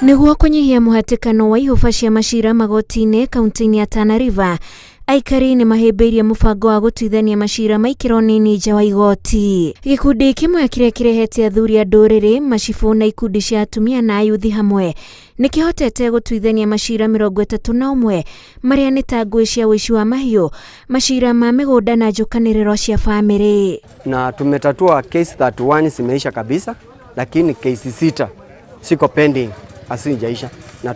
Niguo kunyihia muhatikano wa ihuba cia macira magoti-ini kaunti-ini ya Tana River, aikari ni mahimbiirie mubango wa gutuithania macira maikiro nini nja wa igoti. Gikundi kimwe kiria kirehete athuri a nduriri, macibu na ikundi cia atumia na ayuthi hamwe nikihotete gutuithania macira 31 maria ni ta ngui cia wici wa mahiu, macira ma migunda na njukaniriro cia family. Na tumetatua case 31 zimeisha kabisa, lakini case 6 siko pending, asijaisha, na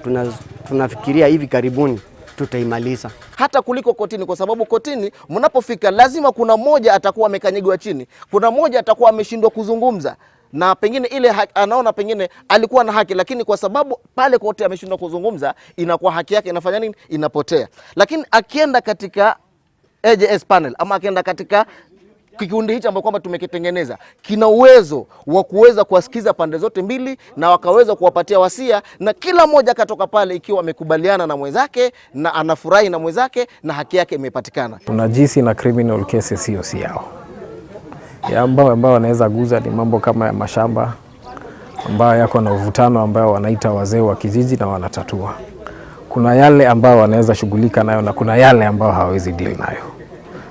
tunafikiria hivi karibuni tutaimaliza. Hata kuliko kotini, kwa sababu kotini mnapofika lazima kuna mmoja atakuwa amekanyigwa chini, kuna mmoja atakuwa ameshindwa kuzungumza, na pengine ile anaona pengine alikuwa na haki, lakini kwa sababu pale kote ameshindwa kuzungumza, inakuwa haki yake inafanya nini? Inapotea. Lakini akienda katika AJS panel ama akienda katika kikundi hicho ambacho kwamba tumekitengeneza, kina uwezo wa kuweza kuwasikiza pande zote mbili na wakaweza kuwapatia wasia, na kila mmoja katoka pale ikiwa amekubaliana na mwenzake na anafurahi na mwenzake na haki yake imepatikana. Tunajisi na criminal cases hiyo si yao. Ambao wanaweza guza ni mambo kama ya mashamba ambayo yako na uvutano ambao wanaita wazee wa kijiji na wanatatua. Kuna yale ambao wanaweza shughulika nayo na kuna yale ambao hawezi deal nayo,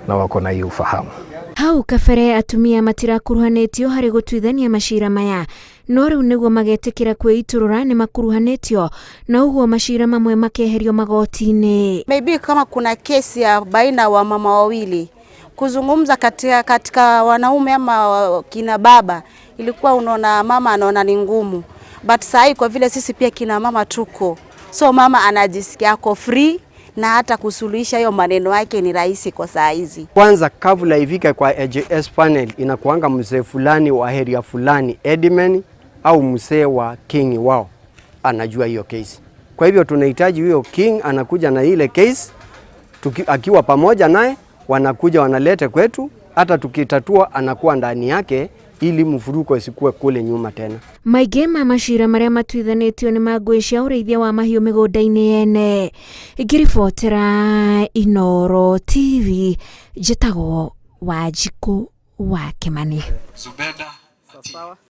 na wako na hiyo ufahamu. Hau kabere atumia matirakuruhanitio hari gutuithania macira maya, no riu niguo magetikira kwiiturura ni makuruhanitio na uguo macira mamwe makeherio magoti-ini. Maybe kama kuna kesi ya baina wa mama wawili kuzungumza katika wanaume ama kina baba, ilikuwa unaona mama anaona ni ngumu, but sasa kwa vile sisi pia kina mama tuko, so mama anajisikia ako free na hata kusuluhisha hiyo maneno yake ni rahisi kwa saa hizi. Kwanza kabla ifike kwa AJS panel inakuanga mzee fulani wa area fulani Edman au mzee wa king wao anajua hiyo case. Kwa hivyo tunahitaji huyo king anakuja na ile case, akiwa pamoja naye wanakuja wanalete kwetu, hata tukitatua anakuwa ndani yake ili mfuruko isikuwe kule nyuma tena. Maingĩ ma macira maria matuithanĩtio ni ma ngui cia ũrĩithia wa mahiũ mĩgũnda-inĩ yene. Ngiribotera Inooro TV, njĩtagwo Wanjikũ wa Kimani. Zubeda.